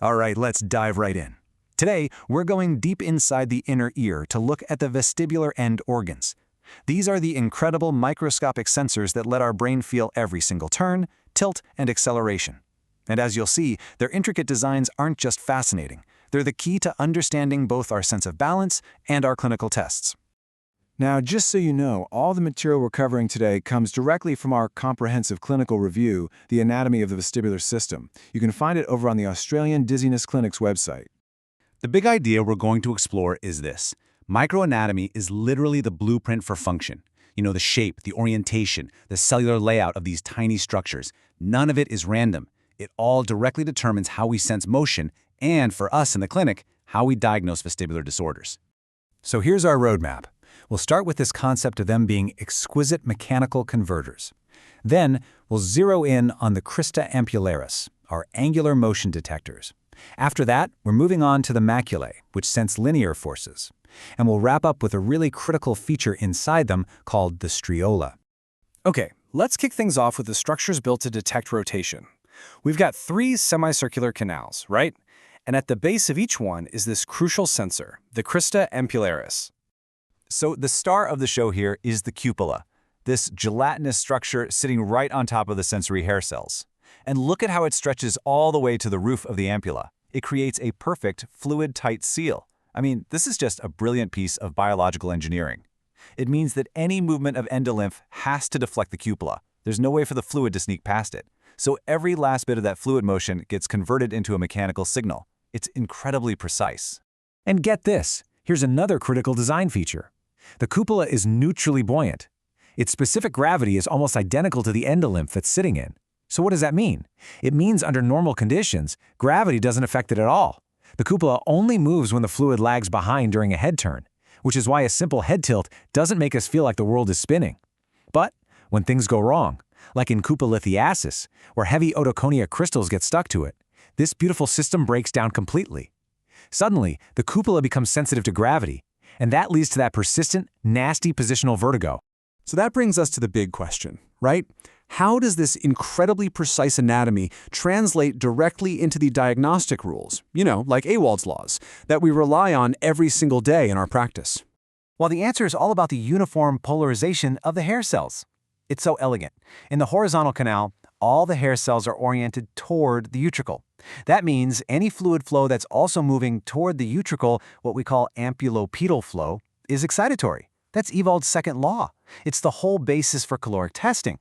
All right, let's dive right in. Today, we're going deep inside the inner ear to look at the vestibular end organs. These are the incredible microscopic sensors that let our brain feel every single turn, tilt, and acceleration. And as you'll see, their intricate designs aren't just fascinating. They're the key to understanding both our sense of balance and our clinical tests. Now, just so you know, all the material we're covering today comes directly from our comprehensive clinical review, The Anatomy of the Vestibular System. You can find it over on the Australian Dizziness Clinic's website. The big idea we're going to explore is this. Microanatomy is literally the blueprint for function. You know, the shape, the orientation, the cellular layout of these tiny structures. None of it is random. It all directly determines how we sense motion and, for us in the clinic, how we diagnose vestibular disorders. So here's our roadmap. We'll start with this concept of them being exquisite mechanical converters. Then, we'll zero in on the cristae ampullares, our angular motion detectors. After that, we're moving on to the maculae, which sense linear forces. And we'll wrap up with a really critical feature inside them called the striola. Okay, let's kick things off with the structures built to detect rotation. We've got 3 semicircular canals, right? And at the base of each one is this crucial sensor, the cristae ampullares. So the star of the show here is the cupula, this gelatinous structure sitting right on top of the sensory hair cells. And look at how it stretches all the way to the roof of the ampulla. It creates a perfect, fluid-tight seal. I mean, this is just a brilliant piece of biological engineering. It means that any movement of endolymph has to deflect the cupula. There's no way for the fluid to sneak past it. So every last bit of that fluid motion gets converted into a mechanical signal. It's incredibly precise. And get this, here's another critical design feature. The cupola is neutrally buoyant. Its specific gravity is almost identical to the endolymph it's sitting in. So what does that mean? It means under normal conditions, gravity doesn't affect it at all. The cupola only moves when the fluid lags behind during a head turn, which is why a simple head tilt doesn't make us feel like the world is spinning. But when things go wrong, like in cupolithiasis, where heavy otoconia crystals get stuck to it, this beautiful system breaks down completely. Suddenly, the cupola becomes sensitive to gravity, and that leads to that persistent, nasty positional vertigo. So that brings us to the big question, right? How does this incredibly precise anatomy translate directly into the diagnostic rules, like Ewald's laws, that we rely on every single day in our practice? Well, the answer is all about the uniform polarization of the hair cells. It's so elegant. In the horizontal canal, all the hair cells are oriented toward the utricle. That means any fluid flow that's also moving toward the utricle, what we call ampulopedal flow, is excitatory. That's Ewald's second law. It's the whole basis for caloric testing.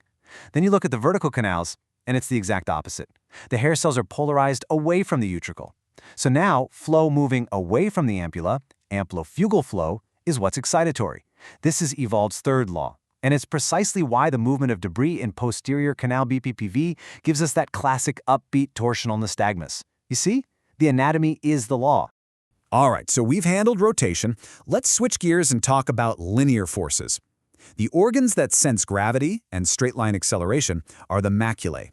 Then you look at the vertical canals, and it's the exact opposite. The hair cells are polarized away from the utricle. So now, flow moving away from the ampulla, ampulofugal flow, is what's excitatory. This is Ewald's third law. And it's precisely why the movement of debris in posterior canal BPPV gives us that classic upbeat torsional nystagmus. You see? The anatomy is the law. All right, so we've handled rotation. Let's switch gears and talk about linear forces. The organs that sense gravity and straight-line acceleration are the maculae.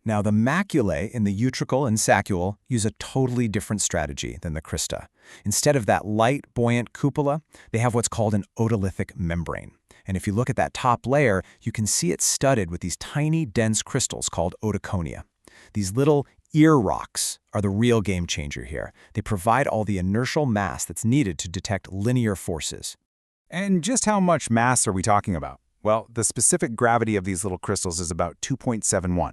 Now, the maculae in the utricle and saccule use a totally different strategy than the cristae. Instead of that light, buoyant cupola, they have what's called an otolithic membrane. And if you look at that top layer, you can see it studded with these tiny, dense crystals called otoconia. These little ear rocks are the real game changer here. They provide all the inertial mass that's needed to detect linear forces. And just how much mass are we talking about? Well, the specific gravity of these little crystals is about 2.71.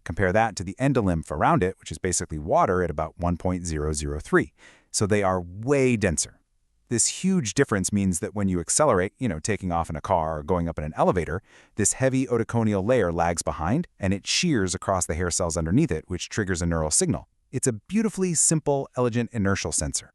Compare that to the endolymph around it, which is basically water, at about 1.003. So they are way denser. This huge difference means that when you accelerate, taking off in a car or going up in an elevator, this heavy otoconial layer lags behind and it shears across the hair cells underneath it, which triggers a neural signal. It's a beautifully simple, elegant inertial sensor.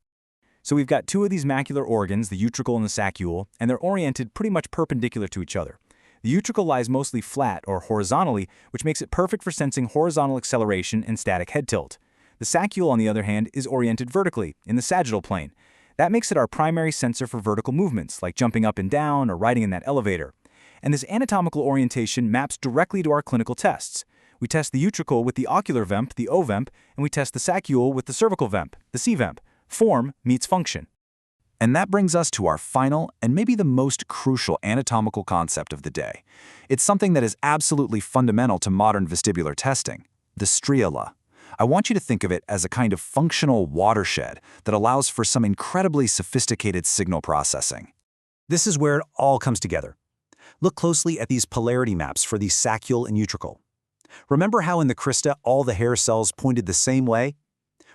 So we've got 2 of these macular organs, the utricle and the saccule, and they're oriented pretty much perpendicular to each other. The utricle lies mostly flat or horizontally, which makes it perfect for sensing horizontal acceleration and static head tilt. The saccule, on the other hand, is oriented vertically, in the sagittal plane. That makes it our primary sensor for vertical movements, like jumping up and down or riding in that elevator. And this anatomical orientation maps directly to our clinical tests. We test the utricle with the ocular vemp, the O-vemp, and we test the saccule with the cervical vemp, the C-vemp. Form meets function. And that brings us to our final and maybe the most crucial anatomical concept of the day. It's something that is absolutely fundamental to modern vestibular testing, the striola. I want you to think of it as a kind of functional watershed that allows for some incredibly sophisticated signal processing. This is where it all comes together. Look closely at these polarity maps for the saccule and utricle. Remember how in the crista all the hair cells pointed the same way?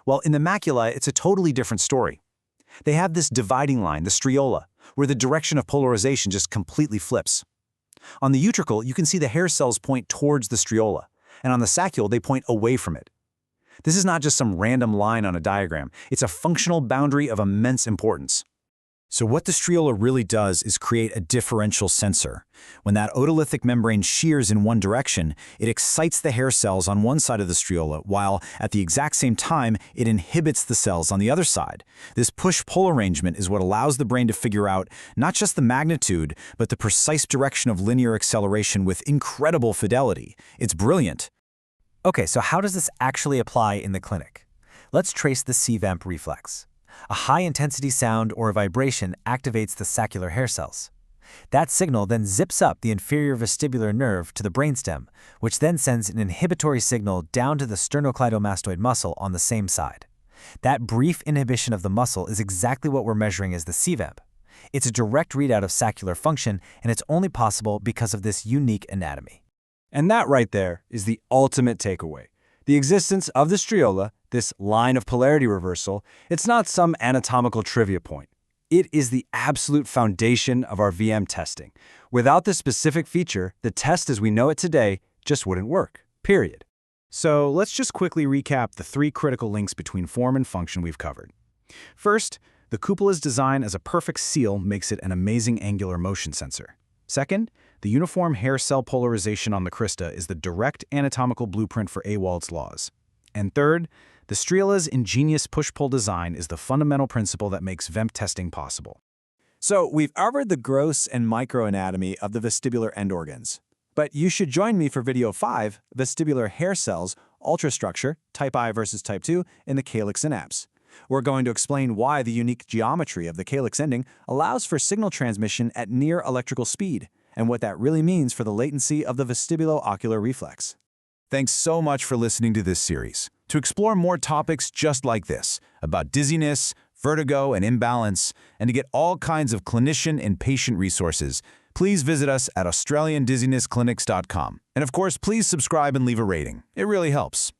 Well, in the macula, it's a totally different story. They have this dividing line, the striola, where the direction of polarization just completely flips. On the utricle, you can see the hair cells point towards the striola, and on the saccule, they point away from it. This is not just some random line on a diagram. It's a functional boundary of immense importance. So what the striola really does is create a differential sensor. When that otolithic membrane shears in one direction, it excites the hair cells on one side of the striola, while at the exact same time, it inhibits the cells on the other side. This push-pull arrangement is what allows the brain to figure out not just the magnitude, but the precise direction of linear acceleration with incredible fidelity. It's brilliant. Okay, so how does this actually apply in the clinic? Let's trace the C-vamp reflex. A high-intensity sound or a vibration activates the saccular hair cells. That signal then zips up the inferior vestibular nerve to the brainstem, which then sends an inhibitory signal down to the sternocleidomastoid muscle on the same side. That brief inhibition of the muscle is exactly what we're measuring as the C-vamp. It's a direct readout of saccular function, and it's only possible because of this unique anatomy. And that right there is the ultimate takeaway. The existence of the striola, this line of polarity reversal, it's not some anatomical trivia point. It is the absolute foundation of our VM testing. Without this specific feature, the test as we know it today just wouldn't work, period. So let's just quickly recap the 3 critical links between form and function we've covered. First, the cupula's design as a perfect seal makes it an amazing angular motion sensor. Second, the uniform hair cell polarization on the crista is the direct anatomical blueprint for Ewald's laws. And third, the striola's ingenious push-pull design is the fundamental principle that makes VEMP testing possible. So we've covered the gross and microanatomy of the vestibular end organs. But you should join me for video 5, vestibular hair cells, ultrastructure, type I versus type 2, in the calyx synapse. We're going to explain why the unique geometry of the calyx ending allows for signal transmission at near electrical speed, and what that really means for the latency of the vestibulo-ocular reflex. Thanks so much for listening to this series. To explore more topics just like this, about dizziness, vertigo, and imbalance, and to get all kinds of clinician and patient resources, please visit us at AustralianDizzinessClinics.com. And of course, please subscribe and leave a rating. It really helps.